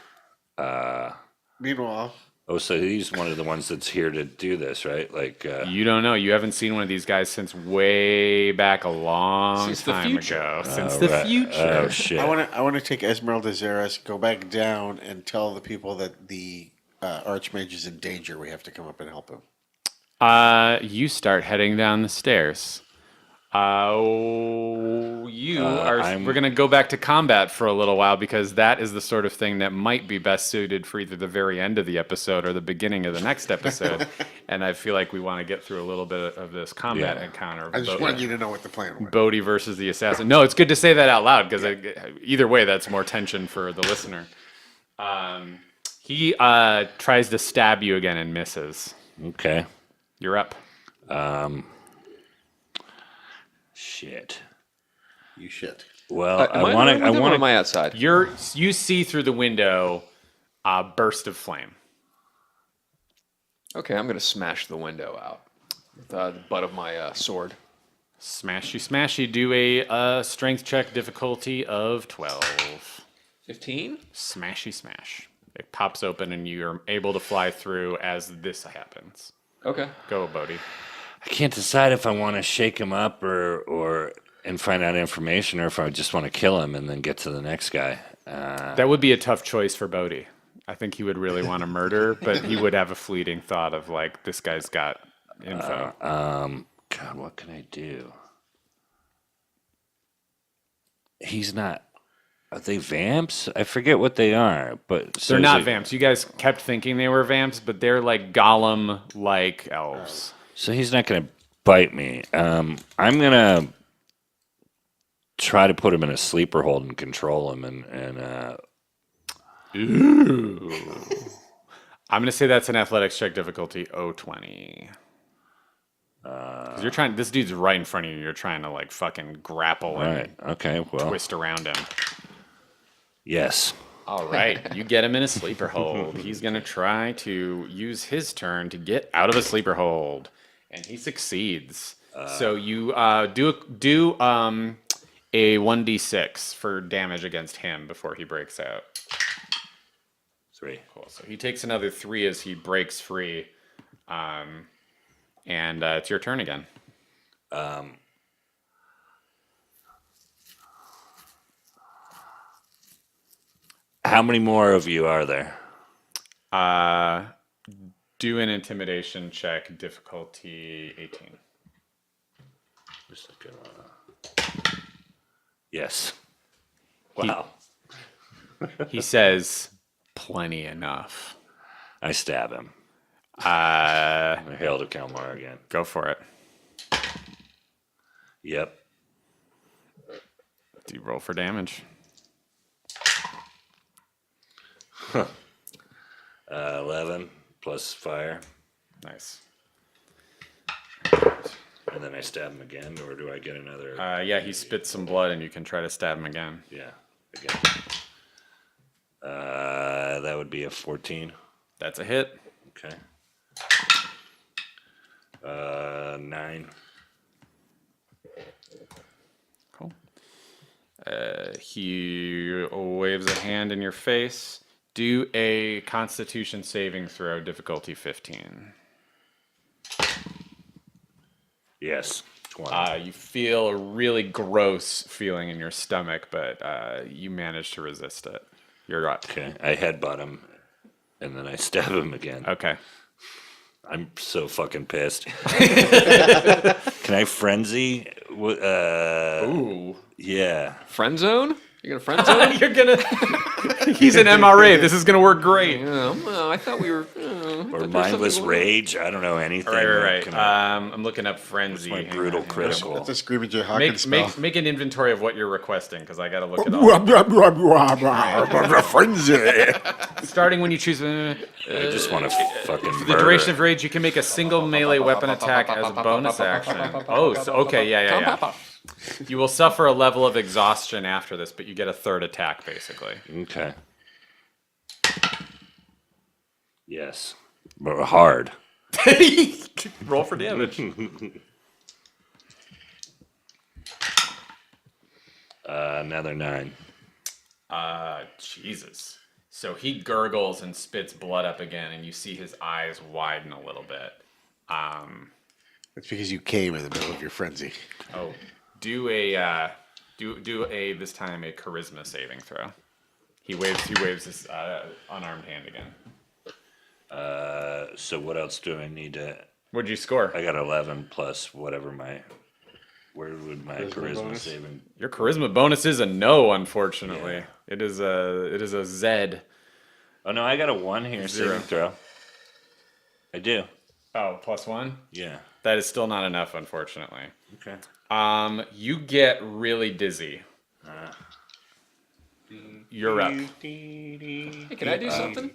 Meanwhile, Oh, so he's one of the ones that's here to do this, right? Like, You don't know. You haven't seen one of these guys since way back a long Since the time future. ago. Since the right. future. Oh shit! I want to take Esmeralda Zeras, go back down, and tell the people that the Archmage is in danger. We have to come up and help him. You start heading down the stairs. We're going to go back to combat for a little while because that is the sort of thing that might be best suited for either the very end of the episode or the beginning of the next episode. And I feel like we want to get through a little bit of this combat encounter. I just wanted you to know what the plan was. Bodhi versus the assassin. No, it's good to say that out loud because either way, that's more tension for the listener. He tries to stab you again and misses. Okay. You're up. Shit. You shit. Well, Am I in the window or am I outside? You see through the window a burst of flame. Okay, I'm going to smash the window out with the butt of my sword. Smashy. Do a strength check difficulty of 12. 15? Smash. It pops open and you're able to fly through as this happens. Okay. Go, Bodhi. I can't decide if I want to shake him up or and find out information, or if I just want to kill him and then get to the next guy. That would be a tough choice for Bodhi. I think he would really want to murder, but he would have a fleeting thought of like, this guy's got info. God, what can I do? He's not. Are they vamps? I forget what they are, but They're not vamps. You guys kept thinking they were vamps, but they're like golem-like elves. So he's not going to bite me. I'm going to try to put him in a sleeper hold and control him. Ooh. I'm going to say that's an athletics check difficulty 020. Because you're trying. This dude's right in front of you. You're trying to like fucking grapple and Okay. Well, twist around him. yes. All right, you get him in a sleeper hold. He's going to try to use his turn to get out of a sleeper hold. And he succeeds. So you do a 1d6 for damage against him before he breaks out. 3. Cool. So he takes another 3 as he breaks free. And it's your turn again. How many more of you are there? Do an intimidation check, difficulty 18. Just looking, yes. Wow. He says, plenty enough. I stab him. Hail to Kalmar again. Go for it. Yep. Do you roll for damage? 11 plus fire. Nice. And then I stab him again, or do I get another? Yeah, he spits some blood and you can try to stab him again. Yeah, again. That would be a 14. That's a hit. Okay. 9. Cool. He waves a hand in your face. Do a Constitution saving throw, difficulty 15. Yes, 20. You feel a really gross feeling in your stomach, but you manage to resist it. You're up. Okay, I headbutt him, and then I stab him again. Okay. I'm so fucking pissed. Can I frenzy? Ooh. Yeah. Friend zone? You're gonna friend zone? You're gonna. He's an MRA. This is gonna work great. I thought we were. Or mindless rage. I don't know anything. Right. Can I- I'm looking up frenzy. my Hang brutal on, hang on. critical. That's a Screaming Jay Hawkins Make an inventory of what you're requesting because I gotta look it all. Frenzy. Starting when you choose. I just want to fucking For the duration of rage, you can make a single melee weapon attack as a bonus action. Oh, so, okay, yeah. You will suffer a level of exhaustion after this, but you get a third attack, basically. Okay. Yes. But hard. Roll for damage. Another 9. Jesus. So he gurgles and spits blood up again, and you see his eyes widen a little bit. It's because you came in the middle of your frenzy. Oh, do a this time a charisma saving throw. He waves his unarmed hand again. So what else do I need to? What'd you score? I got 11 plus whatever my. Where would my charisma bonus? saving? Your charisma bonus is a no, unfortunately. Yeah. It is a Z. Oh no, I got a 1 here. 0. Saving throw. I do. Oh, +1? Yeah. That is still not enough, unfortunately. Okay. You get really dizzy. You're up. Hey, can I do something?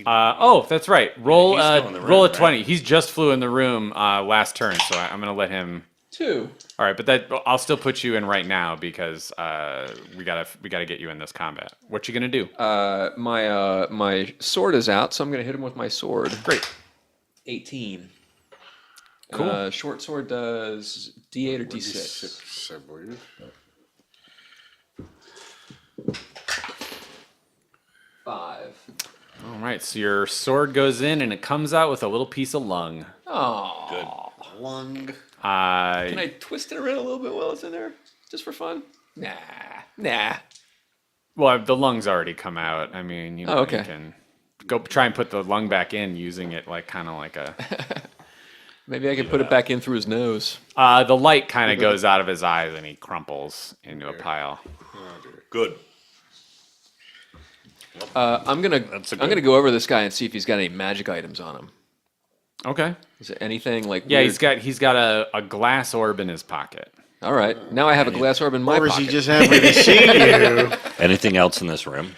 Oh, that's right. Roll He's still in the roll a room, 20. right? He's just flew in the room last turn, so I'm gonna let him. 2. All right, but I'll still put you in right now because we gotta get you in this combat. What you gonna do? My sword is out, so I'm gonna hit him with my sword. Great. 18. Cool. Short sword does D8 or D6. D6, I believe. 5. All right, so your sword goes in and it comes out with a little piece of lung. Oh. Good. Lung. Can I twist it around a little bit while it's in there? Just for fun? Nah. Well, the lung's already come out. I mean, you know, Oh, okay. you can go try and put the lung back in using it kind of like a. Maybe I can put it back in through his nose. The light kind of goes out of his eyes and he crumples into a pile. Good. I'm gonna go over this guy and see if he's got any magic items on him. Okay. Is there anything like? Yeah, weird? he's got a glass orb in his pocket. All right. Now I have a glass orb in my Or is pocket. he just happy to see you? Anything else in this room?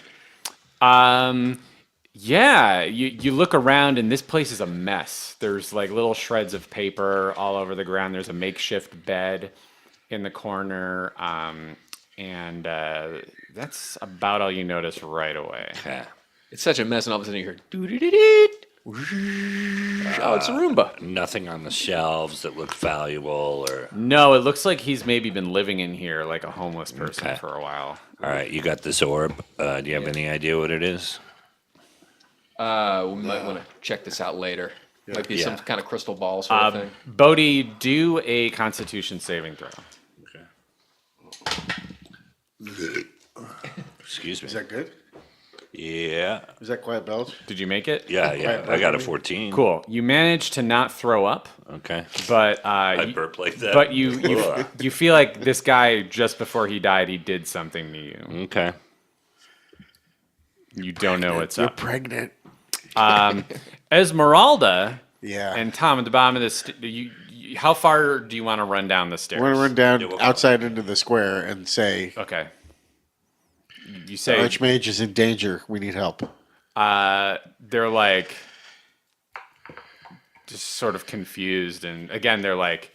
Yeah, you look around and this place is a mess. There's like little shreds of paper all over the ground. There's a makeshift bed in the corner, and that's about all you notice right away. Yeah. It's such a mess, and all of a sudden you hear doo-doo-doo-doo. Oh, it's a Roomba. Nothing on the shelves that look valuable or. No, it looks like he's maybe been living in here like a homeless person Okay. for a while. All right, you got this orb. Do you have any idea what it is? We might want to check this out later. Might be some Yeah. kind of crystal ball sort of thing. Bodhi, do a Constitution saving throw. Okay. Excuse me. Is that good? Yeah. Is that quiet belch? Did you make it? Yeah. I got a 14. Cool. You managed to not throw up, Okay. but I burp like that. but you feel like this guy just before he died, he did something to you. Okay. You don't know what's You're up. pregnant. Esmeralda Yeah. and Tom at the bottom of this. How far do you want to run down the stairs? We're going to run Yeah, down we'll- outside into the square and say, Okay. You say Archmage is in danger. We need help. they're like just sort of confused, and again they're like,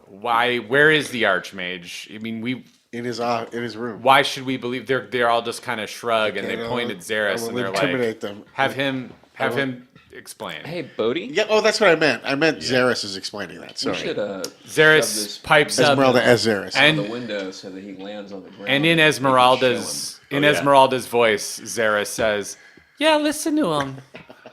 "Why? Where is the Archmage? I mean, In his room. why should we believe?" They're all just kind of shrug, and they Okay, point at I Xeris, will and they're intimidate like, them. "Have him explain." Hey, Bodhi. Yeah. Oh, that's what I meant. I meant Xeris is explaining that. We Sorry. should shove Xeris this pipes up, Esmeralda as Xeris. out and the window so that he lands on the ground. and in We can Esmeralda's show him. yeah. Esmeralda's voice, Xeris says, "Yeah, listen to him,"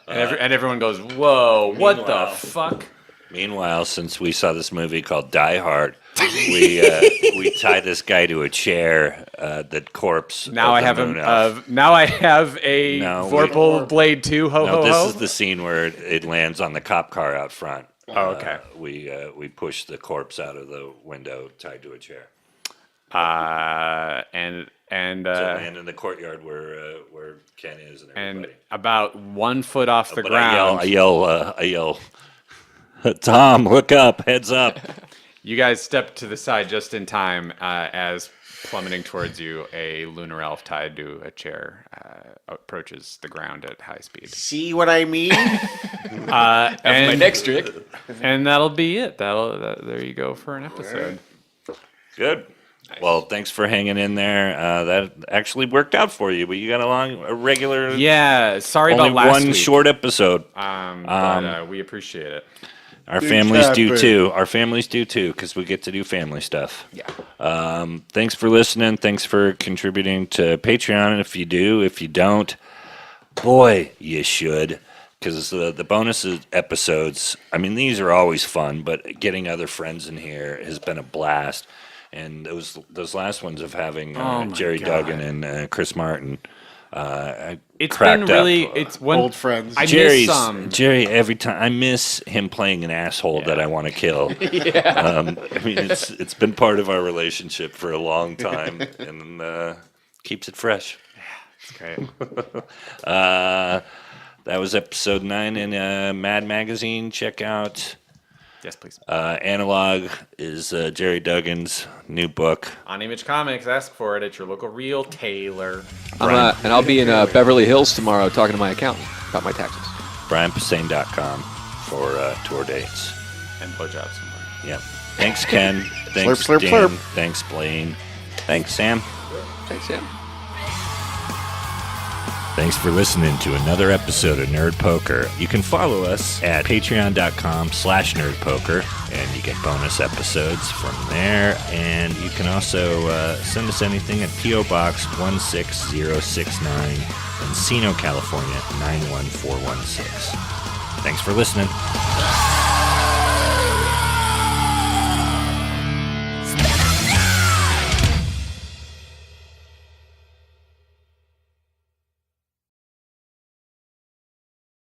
and everyone goes, "Whoa, what the Meanwhile- fuck?" Meanwhile, since we saw this movie called Die Hard, we tie this guy to a chair. That corpse. Now of I the have moon elf. now I have a No, we- Vorpal Blade 2 ho No, ho this ho. is the scene where it lands on the cop car out front. Oh, okay. We push the corpse out of the window, tied to a chair. And To land in the courtyard where Ken is and and everybody. about 1 foot off the But ground. I yell, Tom, look up, heads up. You guys step to the side just in time as plummeting towards you, a lunar elf tied to a chair approaches the ground at high speed. See what I mean? That's my And, next trick. and that'll be it. There you go for an episode. Good. Well, thanks for hanging in there. That actually worked out for you, but you got a regular, Yeah, sorry only about last one week. short episode. But we appreciate it. Our Good families job, do babe. too. Our families do too, because we get to do family stuff. Yeah. Thanks for listening. Thanks for contributing to Patreon. If you do, if you don't, Boy, you should. Because the bonus episodes, I mean, these are always fun, but getting other friends in here has been a blast. And those last ones of having Jerry Duggan and Chris Martin, It's cracked been really up. it's one Old friends. I miss Jerry, every time I miss him playing an asshole that I want to kill. I mean, it's been part of our relationship for a long time, and keeps it fresh. It's great. That was episode 9 in Mad Magazine. Check out Yes, please. Analog is Jerry Duggan's new book. On Image Comics, ask for it at your local retailer. And I'll be in Beverly Hills tomorrow talking to my accountant about my taxes. BrianPosehn.com for tour dates. And blowjobs. Yep. Thanks, Ken. Thanks, slurp, Dan. slurp. Thanks, Blaine. Thanks, Sam. Thanks, Sam. Thanks for listening to another episode of Nerd Poker. You can follow us at patreon.com/nerdpoker, and you get bonus episodes from there. And you can also send us anything at P.O. Box 16069, Encino, California 91416. Thanks for listening.